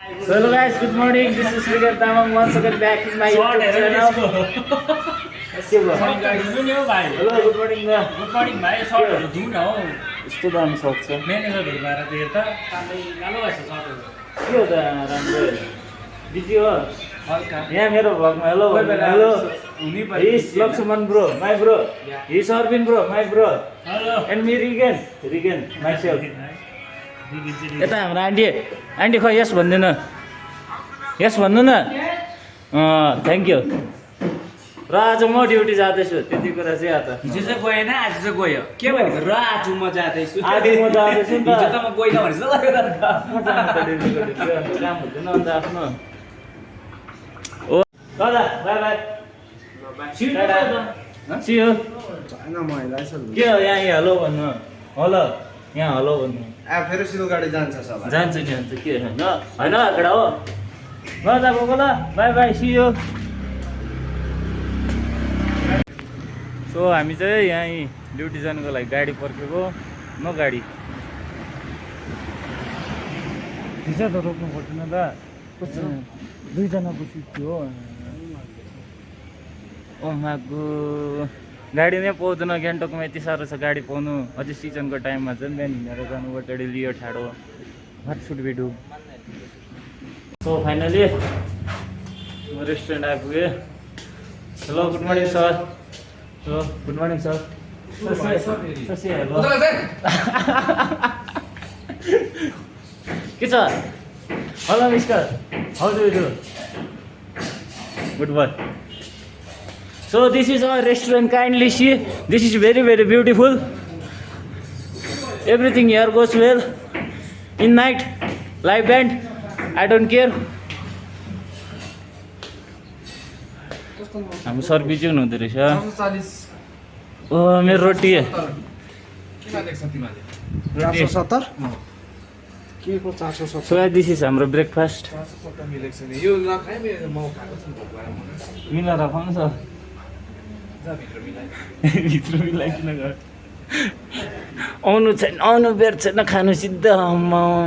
So hello guys, good morning. This is tAmAnG once again back in my YouTube channel. Hello, good morning. Good morning, भाइ सर्टहरु धुन हो यस्तो दामी सक्छ म्यानेजरहरु भएर त हेर त कालै कालो भएछ सर्टहरु के हो त राम्रो बिजी हो हल्का यहाँ मेरो भ्लगमा hello hello He's Lakshman bro, my bro. He's Arvin bro, my bro. Hello And me ReGeN, myself. यता हाम्रो आन्टी खै यस भन्दैन यस भन्नु न थ्याङ्क यू र आज म ड्युटी जाँदैछु त्यति कुरा चाहिँ आता हिजो चाहिँ गएन आज चाहिँ गयो के भनेको र आज म जाँदैछु आज म जाँदैछु नि त हिजो त म गइन भनेछ काम हुँदैन अन्त आफ्नो ओ दादा बाई बाई सी यू के हो यहाँ हेलो भन्नु हेलो यहाँ हेलो भन्नु फेरि सिलगढी जान्छ सबै जान्छ नि अन्त के होइन होइन केटा हो ल त गएको ल bye bye see you so हामी चाहिँ यहीँ ड्युटी जानुको लागि गाडी पर्खेको न गाडी ठिक छ त रोक्नु पर्दैन त दुईजनाको सिट थियो ओ मागो गाडी नै पाउँदैन गान्तोकमा यति साह्रो छ गाडी पाउनु अझै सिजनको टाइममा चाहिँ बिहान हिँडेर जानुपर्छ लियो ठाडो वाट सुड बी डु सो फाइनली म रेस्टुरेन्ट आइपुगेँ hello good morning sir hello good morning sir hello के छ hello mister how do you do good boy So this is our restaurant, kindly see. This is very beautiful. Everything here goes well. In night, live band. I don't care. I'm sorry, busy हुनुहुँदो रहेछ ओ मेरो रोटी के देख्छ तिमीले 470 के को 470 So this is हाम्रो breakfast 470 मिलेको छ नि यो नखाए म खाएको छु भोक लाग्यो मिलाएर खाउँ न भित्र मिलाइकिन गयो आउनु छैन आउनु बेर छैन खानु सिधा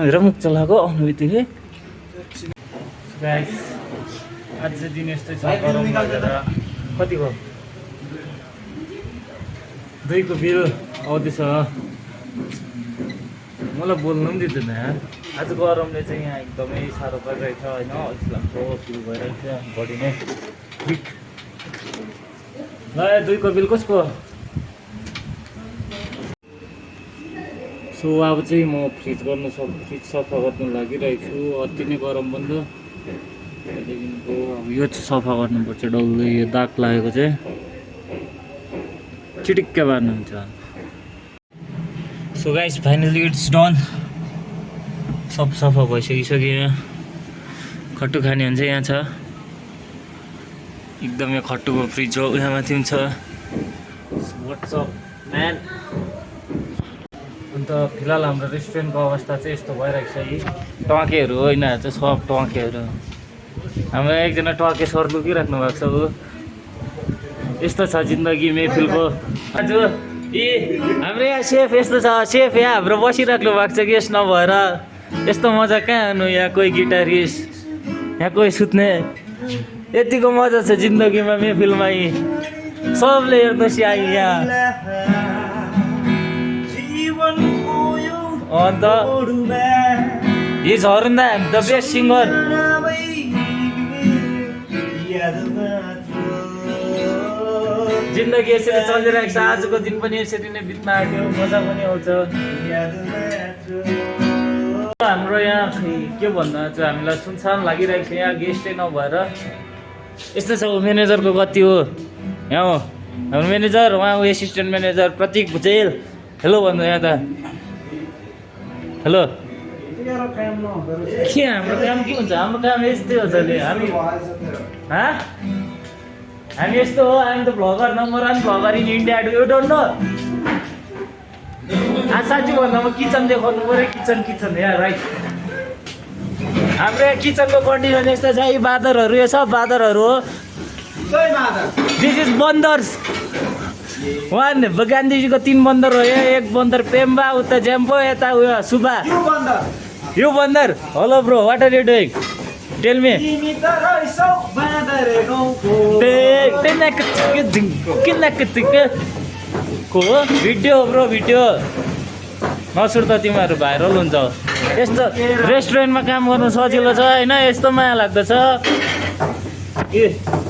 हेर मुख चलाएको आउनु बित्तिकै गाइस आज चाहिँ दिन यस्तै छ गरम लागेर कति भयो 2 को बिल आउँदैछ मलाई बोल्नु पनि दिँदैन आज गरमले चाहिँ यहाँ एकदमै साह्रो परिरहेछ होइन अल्छी फिल भइरहेछ बडी नै विक ल 2 को बिल कसको सो अब चाहिँ म फ्रिज सफा गर्नु लागिरहेको छु अति नै गरम बन्द त्यहाँदेखिको अब यो चाहिँ सफा गर्नुपर्छ डल्लै यो दाग लागेको चाहिँ चिटिक्क पार्नुहुन्छ so guys finally it's done सब सफा भइसकिसक्यो खट्टु खाने हुन्छ यहाँ छ एकदमै खट्टुको फ्रिज हो यहाँ माथि पनि छ व्हाट्सअप म्यान अन्त फिलहाल हाम्रो रेस्टुरेन्टको अवस्था चाहिँ यस्तो भइरहेको छ यी टकेहरू हो यिनीहरू चाहिँ सब टकेहरू हाम्रो एकजना टके सर लुकिराख्नु भएको छ ऊ यस्तो छ जिन्दगी मेहफिलको आज यी हाम्रो यहाँ सेफ यस्तो छ सेफ यहाँ हाम्रो बसिराख्नु भएको छ गेस्ट नभएर यस्तो मजा कहाँ आउनु यहाँ कोही गिटारिस्ट यहाँ कोही सुत्ने यतिको मजा छ जिन्दगीमा मेहफिलमा यी सबले हेर्नुहोस् यहाँ अन्त हिज हरुन्दा द बेस्ट सिङ्गर जिन्दगी यसरी चलिरहेको छ आजको दिन पनि यसरी नै बित्न आयो मजा पनि आउँछ हाम्रो यहाँ के भन्दा चाहिँ हामीलाई सुनसान लागिरहेको छ यहाँ गेस्टै नभएर यस्तो छ म्यानेजरको गति हो यहाँ हो हाम्रो म्यानेजर उहाँ एसिस्टेन्ट म्यानेजर प्रतीक भुजेल हेलो भन्नु यहाँ त हेलो के हाम्रो काम के हुन्छ हाम्रो काम यस्तै हो नि हामी हामी यस्तो हो I'm the vlogger number 1 vlogger in India you don't know साँच्ची भन्दा म किचन देखाउनु पऱ्यो किचन यहाँ राइट हाम्रो यहाँ किचनको कन्डिसन यस्तो छ यी बाँदरहरू यो सब बाँदरहरू हो दिस इज बन्दर्स वान गान्धीजीको 3 बन्दर हो यो एक बन्दर पेम्बा उता ज्याम्पो यता उयो सुबा यो बन्दर hello bro what are you doing tell me तिमी त रहेछौ बाँदरे गाउँको को भिडियो ब्रो भिडियो नसुर त तिमीहरू भाइरल हुन्छ यस्तो रेस्टुरेन्टमा काम गर्नु सजिलो छ होइन यस्तो माया लाग्दछ ए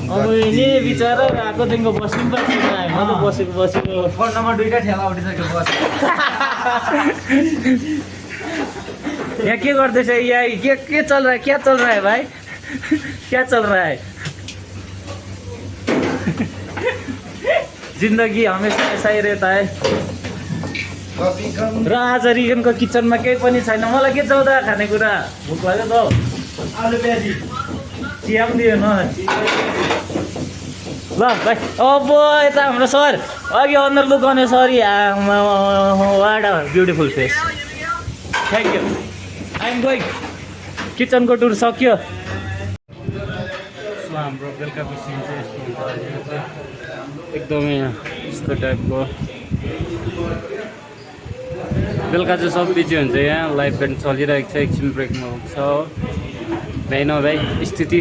अब नि बिचरा आएकोदेखिको बस्नु पनि पाएको छैन म त बसेको फोन नम्बर 2टा ठेला उठिसक्यो बस यहाँ के गर्दैछ यहाँ के चल रहा है क्या चल रहा है भाई क्या चल रहा है जिन्दगी हमेशा ऐसा ही रहता है र आज रिगनको किचनमा केही पनि छैन मलाई के चौधा खानेकुरा भोक लाग्यो त आलु प्याजी चिया पनि दियो न ल भाइ अब यता हाम्रो सर अघि अनुहार लुकाउने sorry what a beautiful face thank you I am going किचनको टुर सक्यो हाम्रो बेलुकाको सिन चाहिँ यस्तो हुन्छ एकदमै यस्तो टाइपको बेलुका चाहिँ सब बिजी हुन्छ यहाँ लाइभ ब्यान्ड चलिरहेको छ एकछिन ब्रेकमा हुन्छ भाइ न भाइ स्थिति